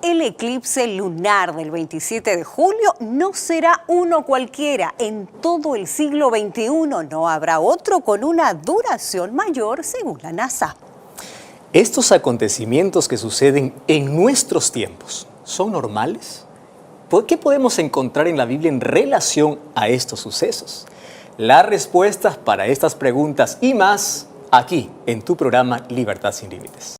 El eclipse lunar del 27 de julio no será uno cualquiera. En todo el siglo XXI no habrá otro con una duración mayor, según la NASA. ¿Estos acontecimientos que suceden en nuestros tiempos son normales? ¿Qué podemos encontrar en la Biblia en relación a estos sucesos? Las respuestas para estas preguntas y más aquí en tu programa Libertad Sin Límites.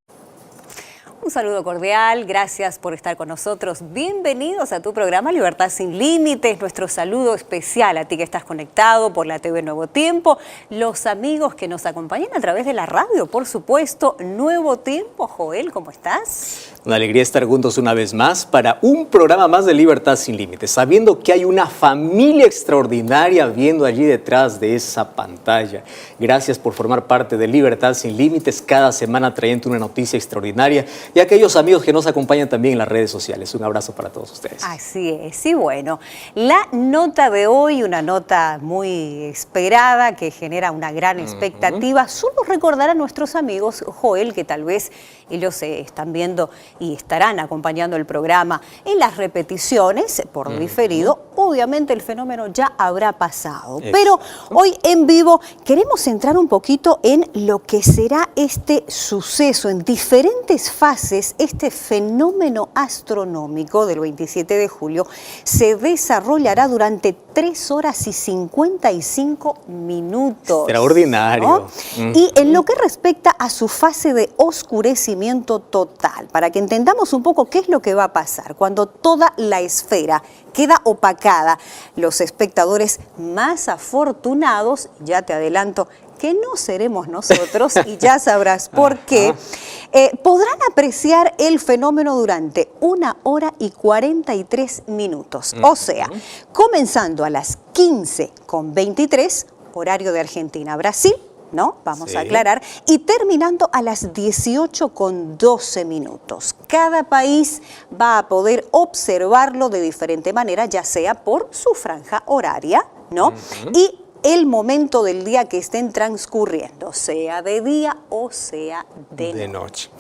Un saludo cordial, gracias por estar con nosotros. Bienvenidos a tu programa Libertad Sin Límites. Nuestro saludo especial a ti que estás conectado por la TV Nuevo Tiempo, los amigos que nos acompañan a través de la radio, por supuesto, Nuevo Tiempo. Joel, ¿cómo estás? Una alegría estar juntos una vez más para un programa más de Libertad Sin Límites, sabiendo que hay una familia extraordinaria viendo allí detrás de esa pantalla. Gracias por formar parte de Libertad Sin Límites, cada semana trayendo una noticia extraordinaria, y aquellos amigos que nos acompañan también en las redes sociales. Un abrazo para todos ustedes. Así es, y bueno, la nota de hoy, una nota muy esperada que genera una gran expectativa. Solo recordar a nuestros amigos, Joel, que tal vez ellos están viendo y estarán acompañando el programa en las repeticiones por diferido. Obviamente el fenómeno ya habrá pasado, pero hoy en vivo queremos entrar un poquito en lo que será este suceso en diferentes fases. Este fenómeno astronómico del 27 de julio se desarrollará durante 3 horas y 55 minutos. Extraordinario. ¿No? Y en lo que respecta a su fase de oscurecimiento total, para que entendamos un poco qué es lo que va a pasar cuando toda la esfera queda opacada, los espectadores más afortunados, ya te adelanto que no seremos nosotros, y ya sabrás por qué, podrán apreciar el fenómeno durante 1 hora y 43 minutos. O sea, comenzando a las 15:23, horario de Argentina, Brasil, ¿no? Vamos a aclarar. Y terminando a las 18:12 minutos. Cada país va a poder observarlo de diferente manera, ya sea por su franja horaria, ¿no? Y el momento del día que estén transcurriendo, sea de día o sea de noche.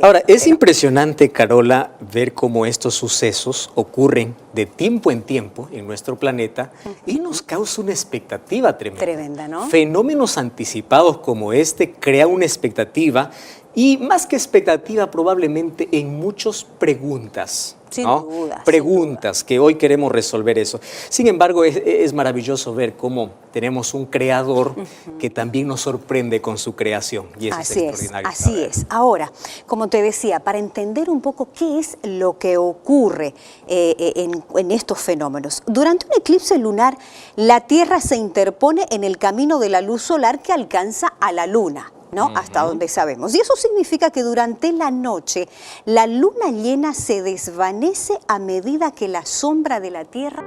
Ahora, es impresionante, Carola, ver cómo estos sucesos ocurren de tiempo en tiempo en nuestro planeta y nos causa una expectativa tremenda. Tremenda, ¿no? Fenómenos anticipados como este crean una expectativa y más que expectativa probablemente en muchos preguntas. Sin ¿no? duda. Preguntas que hoy queremos resolver eso. Sin embargo, es maravilloso ver cómo tenemos un creador que también nos sorprende con su creación. Y eso es extraordinario. Así es. Ahora, como te decía, para entender un poco qué es lo que ocurre en estos fenómenos. Durante un eclipse lunar, la Tierra se interpone en el camino de la luz solar que alcanza a la Luna, ¿no? Hasta donde sabemos. Y eso significa que durante la noche la luna llena se desvanece a medida que la sombra de la Tierra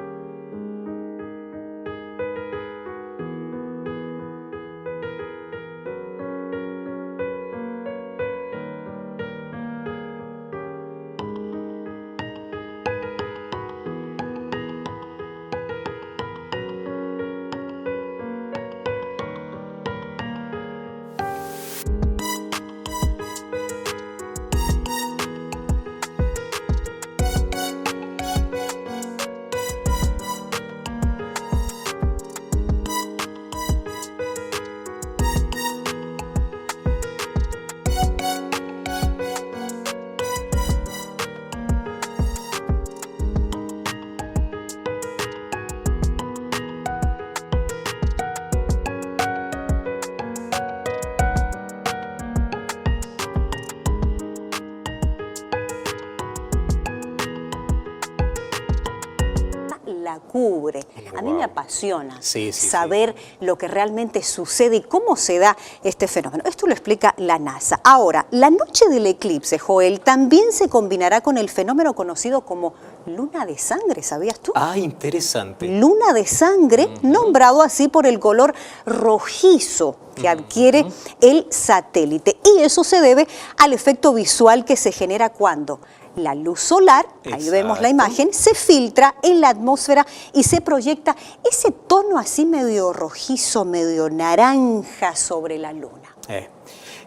la cubre. A mí me apasiona saber lo que realmente sucede y cómo se da este fenómeno. Esto lo explica la NASA. Ahora, la noche del eclipse, Joel, también se combinará con el fenómeno conocido como luna de sangre, ¿sabías tú? Ah, interesante. Luna de sangre, nombrado así por el color rojizo que adquiere el satélite. Y eso se debe al efecto visual que se genera cuando la luz solar, ahí vemos la imagen, se filtra en la atmósfera y se proyecta ese tono así medio rojizo, medio naranja sobre la luna.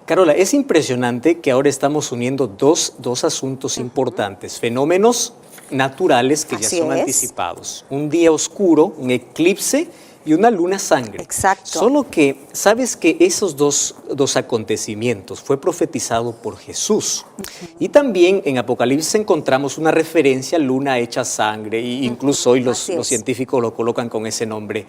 Carola, es impresionante que ahora estamos uniendo dos asuntos importantes, fenómenos naturales que ya Así son es. anticipados. Un día oscuro, un eclipse y una luna sangre. Exacto. Solo que, ¿sabes que esos dos acontecimientos fue profetizado por Jesús? Y también en Apocalipsis encontramos una referencia a luna hecha sangre, e incluso hoy los científicos lo colocan con ese nombre.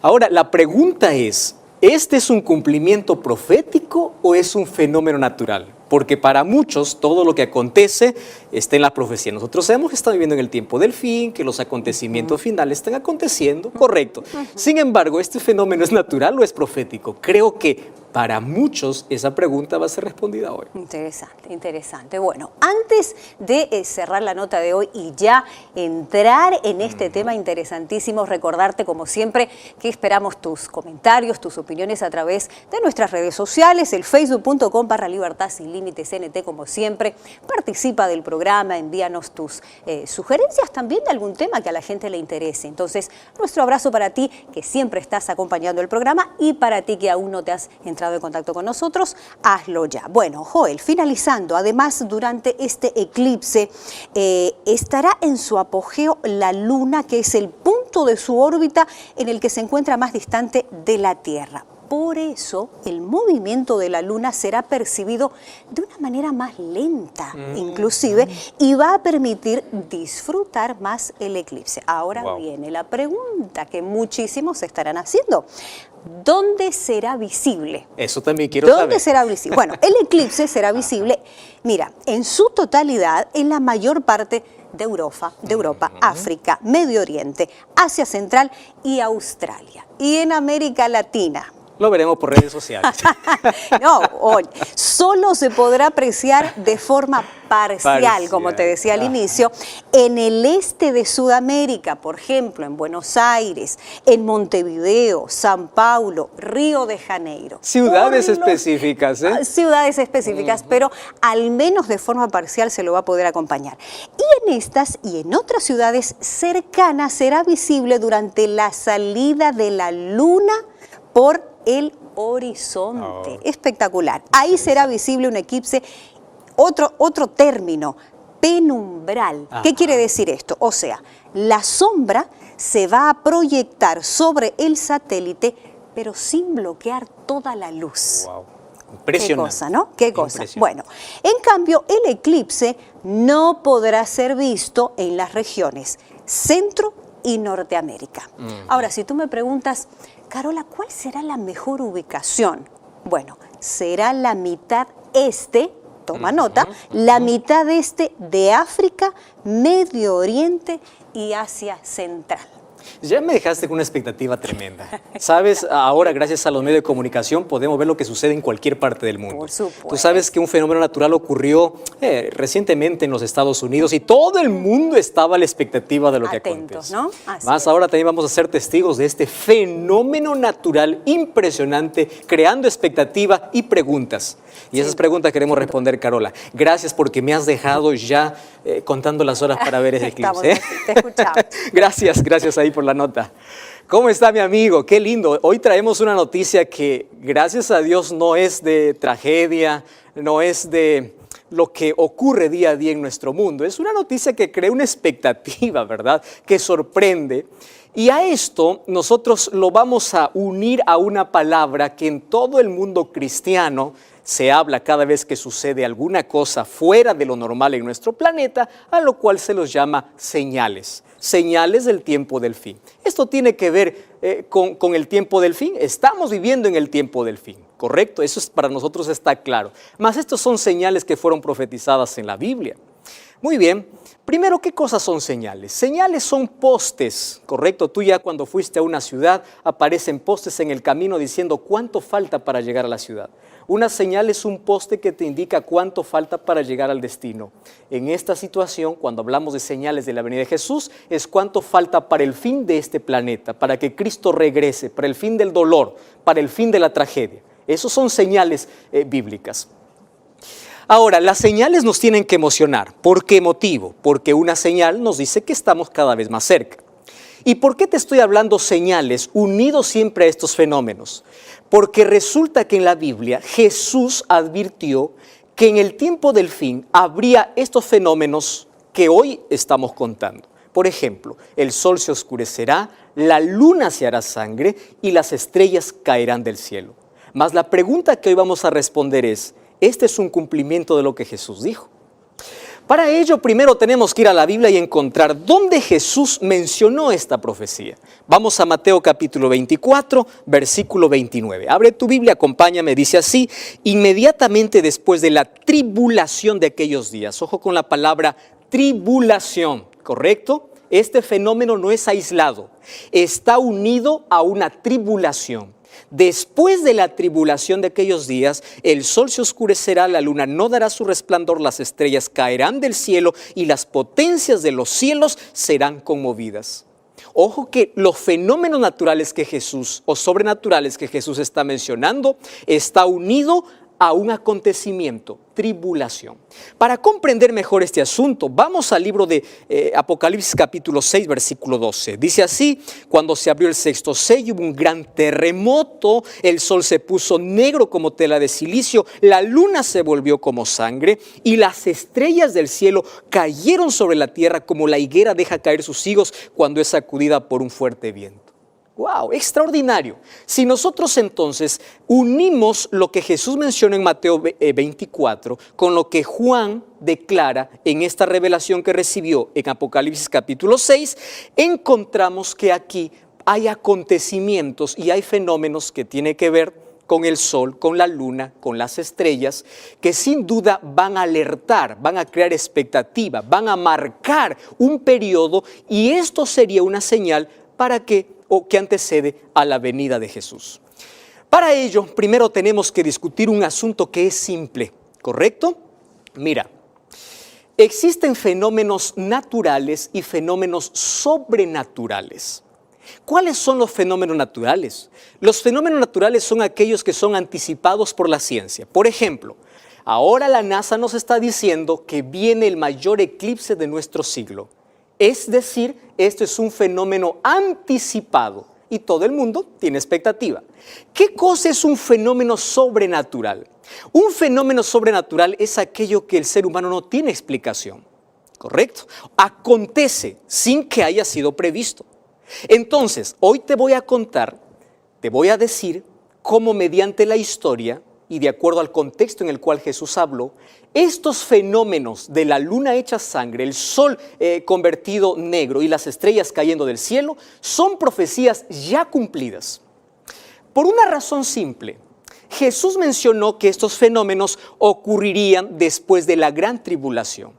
Ahora, la pregunta es, ¿este es un cumplimiento profético o es un fenómeno natural? Porque para muchos todo lo que acontece está en la profecía. Nosotros sabemos que estamos viviendo en el tiempo del fin, que los acontecimientos finales están aconteciendo, correcto. Sin embargo, ¿este fenómeno es natural o es profético? Creo que para muchos esa pregunta va a ser respondida hoy. Interesante, interesante. Bueno, antes de cerrar la nota de hoy y ya entrar en este tema interesantísimo, recordarte como siempre que esperamos tus comentarios, tus opiniones a través de nuestras redes sociales, el facebook.com/Libertad Sin Límites NT como siempre. Participa del programa, envíanos tus sugerencias también de algún tema que a la gente le interese. Entonces, nuestro abrazo para ti que siempre estás acompañando el programa y para ti que aún no te has entrado en contacto con nosotros, hazlo ya. Bueno, Joel, finalizando, además durante este eclipse estará en su apogeo la Luna, que es el punto de su órbita en el que se encuentra más distante de la Tierra. Por eso, el movimiento de la Luna será percibido de una manera más lenta, inclusive, y va a permitir disfrutar más el eclipse. Ahora viene la pregunta que muchísimos se estarán haciendo. ¿Dónde será visible? Eso también quiero saber. ¿Dónde será visible? Bueno, el eclipse será visible, mira, en su totalidad en la mayor parte de Europa, África, Medio Oriente, Asia Central y Australia. Y en América Latina. Lo veremos por redes sociales. No, oye, solo se podrá apreciar de forma parcial, como te decía al inicio, en el este de Sudamérica, por ejemplo, en Buenos Aires, en Montevideo, San Paulo, Río de Janeiro. Ciudades específicas, ¿eh? Ciudades específicas, pero al menos de forma parcial se lo va a poder acompañar. Y en estas y en otras ciudades cercanas será visible durante la salida de la Luna por el horizonte. Espectacular. Ahí será visible un eclipse, otro término, penumbral. ¿Qué quiere decir esto? O sea, la sombra se va a proyectar sobre el satélite, pero sin bloquear toda la luz. Impresionante. Qué cosa, ¿no? Qué cosa. Bueno, en cambio, el eclipse no podrá ser visto en las regiones Centro y Norteamérica. Ahora, si tú me preguntas, Carola, ¿cuál será la mejor ubicación? Bueno, será la mitad este, toma nota, la mitad este de África, Medio Oriente y Asia Central. Ya me dejaste con una expectativa tremenda. Sabes, ahora gracias a los medios de comunicación podemos ver lo que sucede en cualquier parte del mundo. Por supuesto. Tú sabes que un fenómeno natural ocurrió recientemente en los Estados Unidos y todo el mundo estaba a la expectativa de lo que acontece. ¿No? Así Más es. ahora también vamos a ser testigos de este fenómeno natural impresionante, creando expectativa y preguntas. Y esas preguntas queremos responder, Carola. Gracias porque me has dejado ya contando las horas para ver ese eclipse. Estamos así, te escuchamos. Gracias ahí por la nota. ¿Cómo está mi amigo? Qué lindo. Hoy traemos una noticia que gracias a Dios no es de tragedia, no es de lo que ocurre día a día en nuestro mundo. Es una noticia que crea una expectativa, ¿verdad? Que sorprende. Y a esto nosotros lo vamos a unir a una palabra que en todo el mundo cristiano se habla cada vez que sucede alguna cosa fuera de lo normal en nuestro planeta, a lo cual se los llama señales. Señales del tiempo del fin. Esto tiene que ver con el tiempo del fin. Estamos viviendo en el tiempo del fin, ¿correcto? Eso para nosotros está claro. Mas estos son señales que fueron profetizadas en la Biblia. Muy bien. Primero, ¿qué cosas son señales? Señales son postes, ¿correcto? Tú ya cuando fuiste a una ciudad aparecen postes en el camino diciendo cuánto falta para llegar a la ciudad. Una señal es un poste que te indica cuánto falta para llegar al destino. En esta situación, cuando hablamos de señales de la venida de Jesús, es cuánto falta para el fin de este planeta, para que Cristo regrese, para el fin del dolor, para el fin de la tragedia. Esos son señales bíblicas. Ahora, las señales nos tienen que emocionar. ¿Por qué motivo? Porque una señal nos dice que estamos cada vez más cerca. ¿Y por qué te estoy hablando señales unidos siempre a estos fenómenos? Porque resulta que en la Biblia Jesús advirtió que en el tiempo del fin habría estos fenómenos que hoy estamos contando. Por ejemplo, el sol se oscurecerá, la luna se hará sangre y las estrellas caerán del cielo. Mas la pregunta que hoy vamos a responder es, ¿este es un cumplimiento de lo que Jesús dijo? Para ello, primero tenemos que ir a la Biblia y encontrar dónde Jesús mencionó esta profecía. Vamos a Mateo capítulo 24, versículo 29. Abre tu Biblia, acompáñame, dice así: inmediatamente después de la tribulación de aquellos días. Ojo con la palabra tribulación, ¿correcto? Este fenómeno no es aislado, está unido a una tribulación. Después de la tribulación de aquellos días, el sol se oscurecerá, la luna no dará su resplandor, las estrellas caerán del cielo y las potencias de los cielos serán conmovidas. Ojo que los fenómenos naturales que Jesús, o sobrenaturales que Jesús está mencionando, está unido a un acontecimiento, tribulación. Para comprender mejor este asunto, vamos al libro de Apocalipsis capítulo 6, versículo 12. Dice así: cuando se abrió el sexto sello hubo un gran terremoto, el sol se puso negro como tela de silicio, la luna se volvió como sangre y las estrellas del cielo cayeron sobre la tierra como la higuera deja caer sus higos cuando es sacudida por un fuerte viento. ¡Wow! Extraordinario. Si nosotros entonces unimos lo que Jesús mencionó en Mateo 24 con lo que Juan declara en esta revelación que recibió en Apocalipsis capítulo 6, encontramos que aquí hay acontecimientos y hay fenómenos que tienen que ver con el sol, con la luna, con las estrellas, que sin duda van a alertar, van a crear expectativa, van a marcar un periodo, y esto sería una señal para que antecede a la venida de Jesús. Para ello, primero tenemos que discutir un asunto que es simple, ¿correcto? Mira, existen fenómenos naturales y fenómenos sobrenaturales. ¿Cuáles son los fenómenos naturales? Los fenómenos naturales son aquellos que son anticipados por la ciencia. Por ejemplo, ahora la NASA nos está diciendo que viene el mayor eclipse de nuestro siglo. Es decir, esto es un fenómeno anticipado y todo el mundo tiene expectativa. ¿Qué cosa es un fenómeno sobrenatural? Un fenómeno sobrenatural es aquello que el ser humano no tiene explicación, ¿correcto? Acontece sin que haya sido previsto. Entonces, hoy te voy a contar, te voy a decir cómo mediante la historia y de acuerdo al contexto en el cual Jesús habló, estos fenómenos de la luna hecha sangre, el sol convertido negro y las estrellas cayendo del cielo son profecías ya cumplidas. Por una razón simple, Jesús mencionó que estos fenómenos ocurrirían después de la gran tribulación.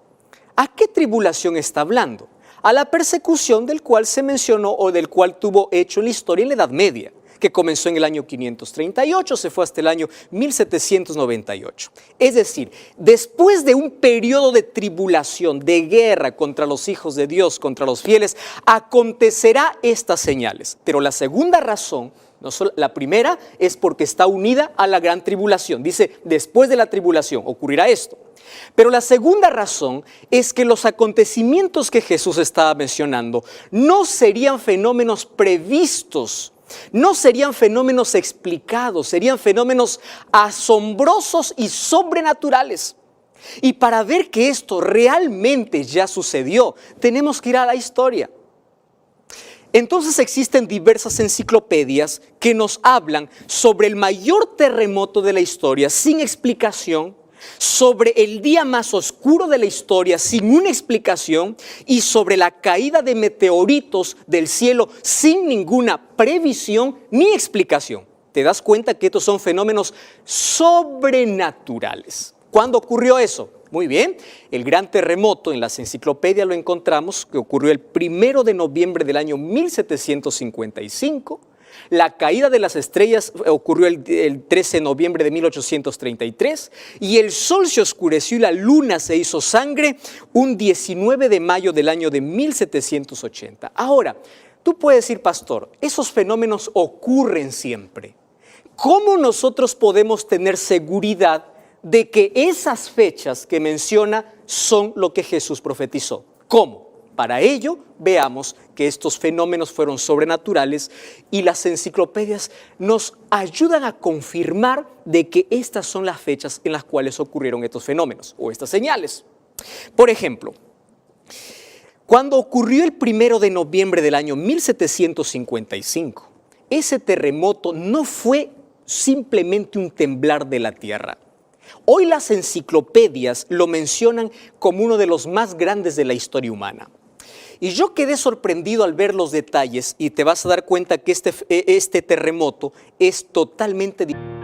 ¿A qué tribulación está hablando? A la persecución del cual se mencionó o del cual tuvo hecho en la historia en la Edad Media, que comenzó en el año 538, se fue hasta el año 1798. Es decir, después de un periodo de tribulación, de guerra contra los hijos de Dios, contra los fieles, acontecerá estas señales. Pero la segunda razón, no solo, la primera es porque está unida a la gran tribulación. Dice, después de la tribulación ocurrirá esto. Pero la segunda razón es que los acontecimientos que Jesús estaba mencionando no serían fenómenos previstos, no serían fenómenos explicados, serían fenómenos asombrosos y sobrenaturales. Y para ver que esto realmente ya sucedió, tenemos que ir a la historia. Entonces existen diversas enciclopedias que nos hablan sobre el mayor terremoto de la historia sin explicación, sobre el día más oscuro de la historia sin una explicación y sobre la caída de meteoritos del cielo sin ninguna previsión ni explicación. ¿Te das cuenta que estos son fenómenos sobrenaturales? ¿Cuándo ocurrió eso? Muy bien, el gran terremoto en las enciclopedias lo encontramos que ocurrió el 1 de noviembre del año 1755. La caída de las estrellas ocurrió el 13 de noviembre de 1833 y el sol se oscureció y la luna se hizo sangre un 19 de mayo del año de 1780. Ahora, tú puedes decir, pastor, esos fenómenos ocurren siempre. ¿Cómo nosotros podemos tener seguridad de que esas fechas que menciona son lo que Jesús profetizó? ¿Cómo? Para ello, veamos que estos fenómenos fueron sobrenaturales y las enciclopedias nos ayudan a confirmar de que estas son las fechas en las cuales ocurrieron estos fenómenos o estas señales. Por ejemplo, cuando ocurrió el 1 de noviembre del año 1755, ese terremoto no fue simplemente un temblar de la tierra. Hoy las enciclopedias lo mencionan como uno de los más grandes de la historia humana. Y yo quedé sorprendido al ver los detalles y te vas a dar cuenta que este terremoto es totalmente diferente.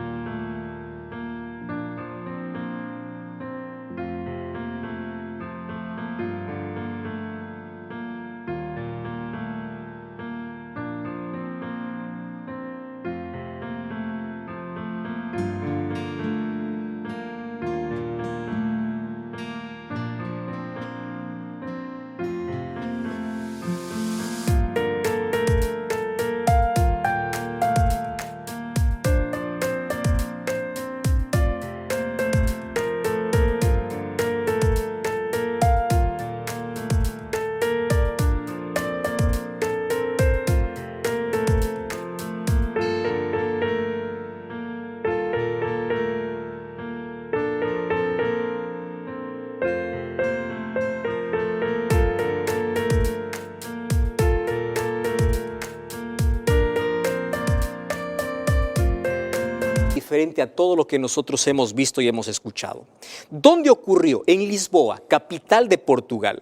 Diferente a todo lo que nosotros hemos visto y hemos escuchado. ¿Dónde ocurrió? En Lisboa, capital de Portugal.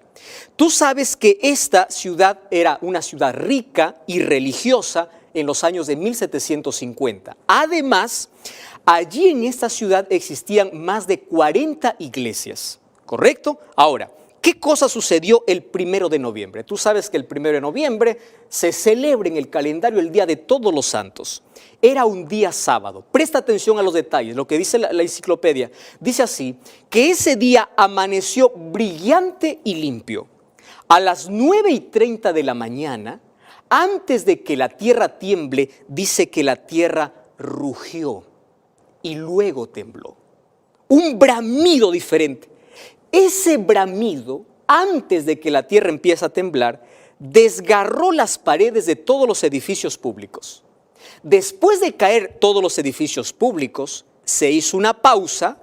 Tú sabes que esta ciudad era una ciudad rica y religiosa en los años de 1750. Además, allí en esta ciudad existían más de 40 iglesias, ¿correcto? Ahora, ¿qué cosa sucedió el 1 de noviembre? Tú sabes que el 1 de noviembre se celebra en el calendario el Día de Todos los Santos. Era un día sábado. Presta atención a los detalles. Lo que dice la enciclopedia dice así, que ese día amaneció brillante y limpio. A las 9:30 de la mañana, antes de que la tierra tiemble, dice que la tierra rugió y luego tembló. Un bramido diferente. Ese bramido, antes de que la tierra empiece a temblar, desgarró las paredes de todos los edificios públicos. Después de caer todos los edificios públicos, se hizo una pausa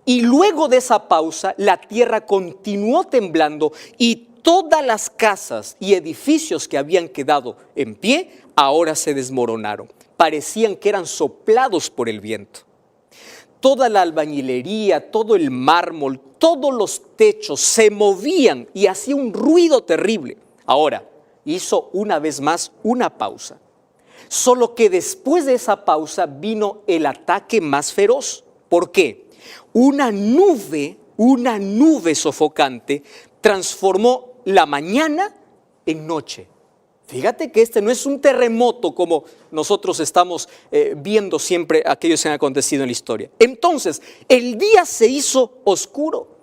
y luego de esa pausa la tierra continuó temblando y todas las casas y edificios que habían quedado en pie ahora se desmoronaron. Parecían que eran soplados por el viento. Toda la albañilería, todo el mármol, todos los techos se movían y hacía un ruido terrible. Ahora, hizo una vez más una pausa. Solo que después de esa pausa vino el ataque más feroz. ¿Por qué? Una nube sofocante transformó la mañana en noche. Fíjate que este no es un terremoto como nosotros estamos viendo siempre aquellos que han acontecido en la historia. Entonces, el día se hizo oscuro.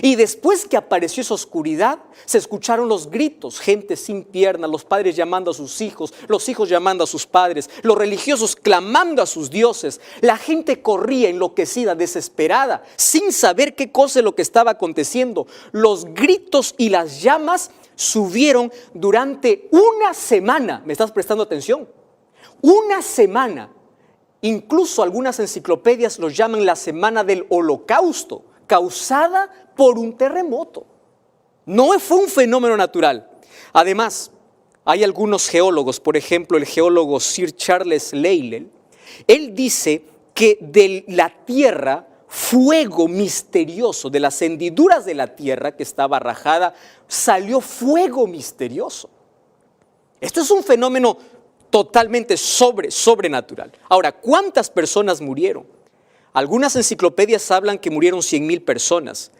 Y después que apareció esa oscuridad, se escucharon los gritos, gente sin piernas, los padres llamando a sus hijos, los hijos llamando a sus padres, los religiosos clamando a sus dioses. La gente corría enloquecida, desesperada, sin saber qué cosa es lo que estaba aconteciendo. Los gritos y las llamas subieron durante una semana. ¿Me estás prestando atención? Una semana. Incluso algunas enciclopedias lo llaman la semana del Holocausto, causada por un terremoto. No fue un fenómeno natural. Además, hay algunos geólogos, por ejemplo, el geólogo Sir Charles Lyell, él dice que de la tierra, fuego misterioso, de las hendiduras de la tierra que estaba rajada, salió fuego misterioso. Esto es un fenómeno totalmente sobrenatural. Ahora, ¿cuántas personas murieron? Algunas enciclopedias hablan que murieron 100,000 personas.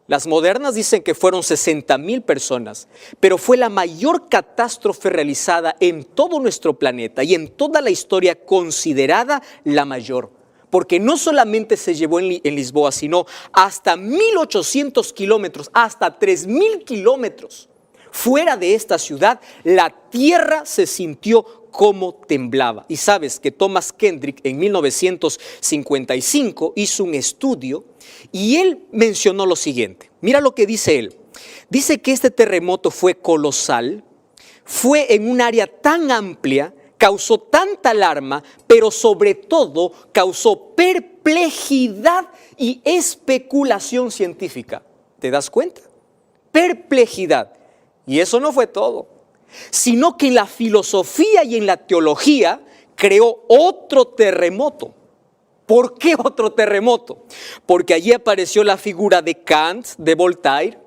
Las modernas dicen que fueron 60,000 personas, pero fue la mayor catástrofe realizada en todo nuestro planeta y en toda la historia considerada la mayor. Porque no solamente se llevó en Lisboa, sino hasta 1,800 kilómetros, hasta 3,000 kilómetros fuera de esta ciudad, la tierra se sintió como temblaba. Y sabes que Thomas Kendrick en 1955 hizo un estudio y él mencionó lo siguiente. Mira lo que dice él. Dice que este terremoto fue colosal, fue en un área tan amplia, causó tanta alarma, pero sobre todo causó perplejidad y especulación científica. ¿Te das cuenta? Perplejidad. Y eso no fue todo, sino que en la filosofía y en la teología creó otro terremoto. ¿Por qué otro terremoto? Porque allí apareció la figura de Kant, de Voltaire,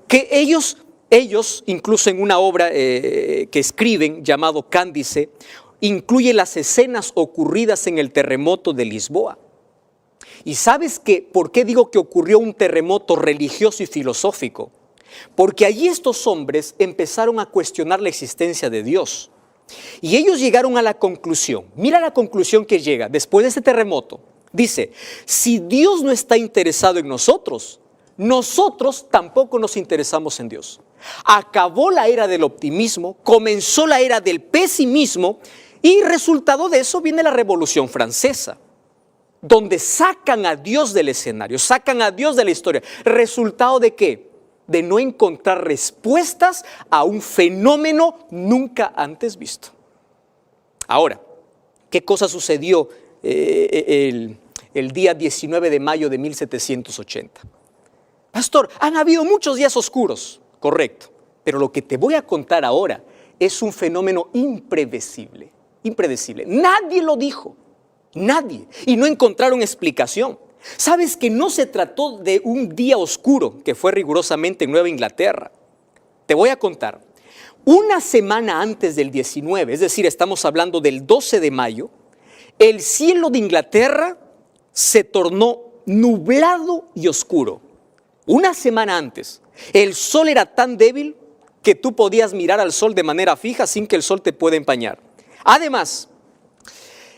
que ellos incluso en una obra que escriben llamado Cándice, incluye las escenas ocurridas en el terremoto de Lisboa. ¿Y sabes por qué digo que ocurrió un terremoto religioso y filosófico? Porque allí estos hombres empezaron a cuestionar la existencia de Dios. Y ellos llegaron a la conclusión, mira la conclusión que llega después de este terremoto. Dice, si Dios no está interesado en nosotros, nosotros tampoco nos interesamos en Dios. Acabó la era del optimismo, comenzó la era del pesimismo y resultado de eso viene la Revolución Francesa, donde sacan a Dios del escenario, sacan a Dios de la historia. ¿Resultado de qué? De no encontrar respuestas a un fenómeno nunca antes visto. Ahora, ¿qué cosa sucedió el día 19 de mayo de 1780? Pastor, han habido muchos días oscuros, correcto, pero lo que te voy a contar ahora es un fenómeno impredecible. Nadie lo dijo, nadie, y no encontraron explicación. ¿Sabes que no se trató de un día oscuro que fue rigurosamente en Nueva Inglaterra? Te voy a contar. Una semana antes del 19, es decir, estamos hablando del 12 de mayo, el cielo de Inglaterra se tornó nublado y oscuro. Una semana antes, el sol era tan débil que tú podías mirar al sol de manera fija sin que el sol te pueda empañar. Además,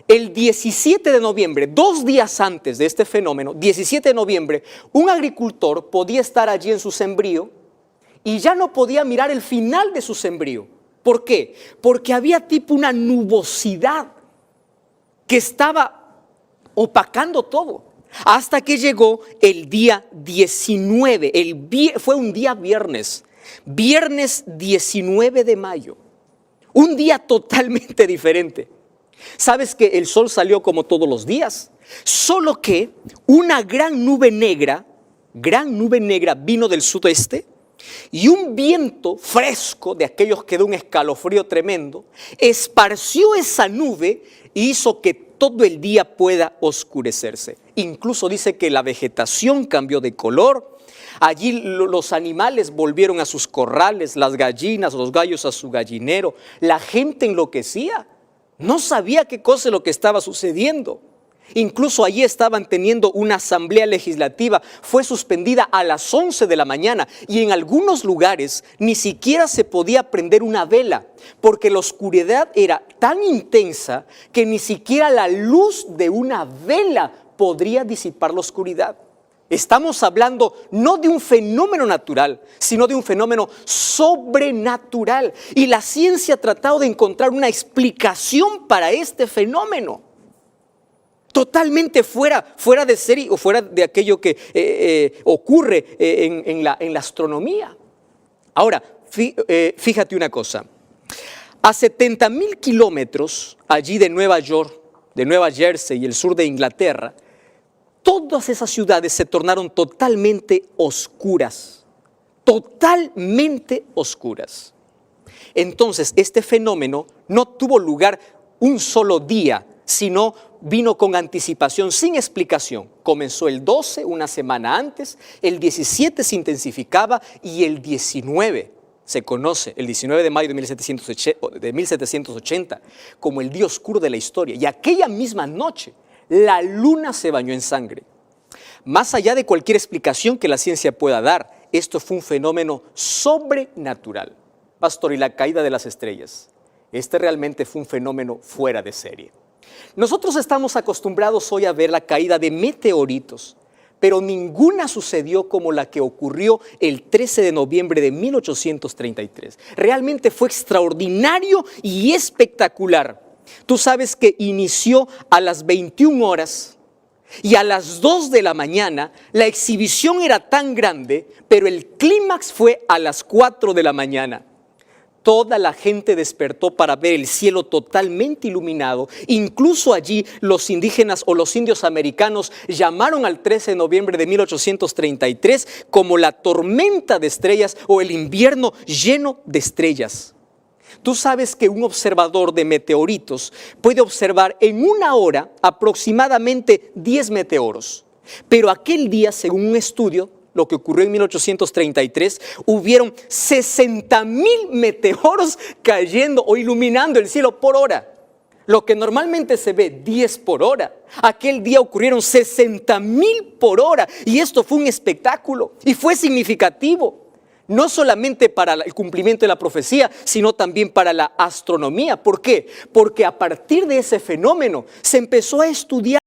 el 17 de noviembre, 2 días antes de este fenómeno, 17 de noviembre, un agricultor podía estar allí en su sembrío y ya no podía mirar el final de su sembrío. ¿Por qué? Porque había tipo una nubosidad que estaba opacando todo. Hasta que llegó el día 19, fue un día viernes 19 de mayo, un día totalmente diferente. Sabes que el sol salió como todos los días, solo que una gran nube negra vino del sudeste y un viento fresco de aquellos que da un escalofrío tremendo, esparció esa nube y hizo que todo el día pueda oscurecerse. Incluso dice que la vegetación cambió de color. Allí los animales volvieron a sus corrales, las gallinas, los gallos a su gallinero. La gente enloquecía. No sabía qué cosa es lo que estaba sucediendo. Incluso allí estaban teniendo una asamblea legislativa. Fue suspendida a las 11 de la mañana y en algunos lugares ni siquiera se podía prender una vela porque la oscuridad era tan intensa que ni siquiera la luz de una vela podría disipar la oscuridad. Estamos hablando no de un fenómeno natural, sino de un fenómeno sobrenatural. Y la ciencia ha tratado de encontrar una explicación para este fenómeno. Totalmente fuera de serie o fuera de aquello que ocurre en la astronomía. Ahora, fíjate una cosa. A 70,000 kilómetros allí de Nueva York, de Nueva Jersey y el sur de Inglaterra, todas esas ciudades se tornaron totalmente oscuras. Totalmente oscuras. Entonces, este fenómeno no tuvo lugar un solo día, sino vino con anticipación, sin explicación. Comenzó el 12, una semana antes, el 17 se intensificaba y el 19 se conoce, el 19 de mayo de 1780, como el día oscuro de la historia. Y aquella misma noche, la luna se bañó en sangre. Más allá de cualquier explicación que la ciencia pueda dar, esto fue un fenómeno sobrenatural. Pastor, y la caída de las estrellas, este realmente fue un fenómeno fuera de serie. Nosotros estamos acostumbrados hoy a ver la caída de meteoritos, pero ninguna sucedió como la que ocurrió el 13 de noviembre de 1833. Realmente fue extraordinario y espectacular. Tú sabes que inició a las 21 horas Y a las 2 de la mañana, la exhibición era tan grande, pero el clímax fue a las 4 de la mañana. Toda la gente despertó para ver el cielo totalmente iluminado. Incluso allí los indígenas o los indios americanos llamaron al 13 de noviembre de 1833 como la tormenta de estrellas o el invierno lleno de estrellas. Tú sabes que un observador de meteoritos puede observar en una hora aproximadamente 10 meteoros. Pero aquel día, según un estudio, lo que ocurrió en 1833, hubieron 60,000 meteoros cayendo o iluminando el cielo por hora. Lo que normalmente se ve 10 por hora, aquel día ocurrieron 60,000 por hora. Y esto fue un espectáculo y fue significativo. No solamente para el cumplimiento de la profecía, sino también para la astronomía. ¿Por qué? Porque a partir de ese fenómeno se empezó a estudiar